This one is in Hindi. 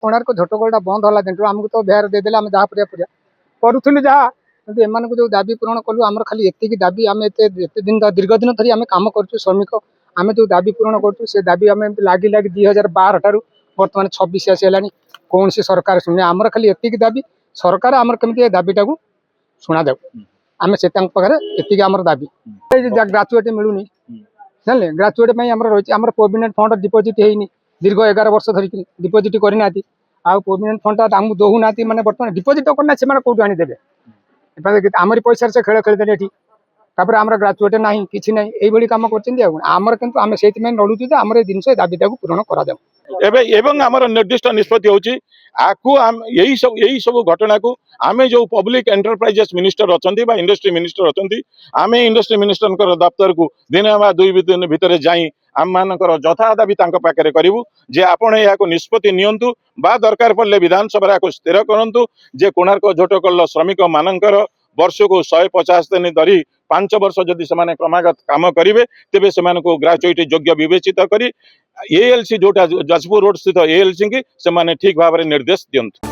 कोणार्क झटकोटा बंद होला दिन आमको तो बेहर देदेले आम जहाँ परिया परिया करूँ जहाँ कि एम जो दाबी पूरण कलु आम खाली एति दाबी आम एत दिन दीर्घ दिन धरी आम कम कर श्रमिक आम जो दाबी पूरण कर दाबी आम लगी लगी 2012 ठार बर्तमान 26 आसीगला कौन सी सरकार शुणे आमर खाली एति दाबी सरकार आमर केमी दाबीटा को शुणा जाऊ आम से पाखे एति आमर दाबी ग्राचुएट मिलूनी जानले ग्राचुएट रही आम प्रोविडेंट फंड डिपोजिट होनी दीर्घ 11 वर्ष धरिक डिपोजिट करना आउ प्रोविडेंट फंड आमको दौना मैंने बर्तमान डिपोजिट करना से कौटू आनीदेवे आमरी पैसा से खेल खेलते तापर आमर ग्राचुएट ना कि ना ये कम करमर कि आम से लड़ुचु आम जिन दाबीटा को पूरण करा आमर निर्दिष्ट निष्पत्ति होची आकु यही सब घटना को आमे जो पब्लिक एंटरप्राइजेस मिनिस्टर अच्छी इंडस्ट्री मिनिस्टर अच्छी आम इंडस्ट्री मिनिस्टर दफ्तर को दिन बा 2 दिन भितर जाई आम मानकर जथा दाबी पाखे करूँ जे आपण या निष्पत्ति नियंतु बा दरकार पड़े विधानसभा को स्थिर करंतु जे कोणार्क झटकल श्रमिक मानकर वर्ष को 150 दिन धरी 5 वर्ष जदि से क्रमागत काम करेंगे तेबे से ग्राचुइटी योग्य विवेचित करी एएलसी जोटा जाजपुर रोड स्थित एएलसी की से ठीक भाव निर्देश दियंतु।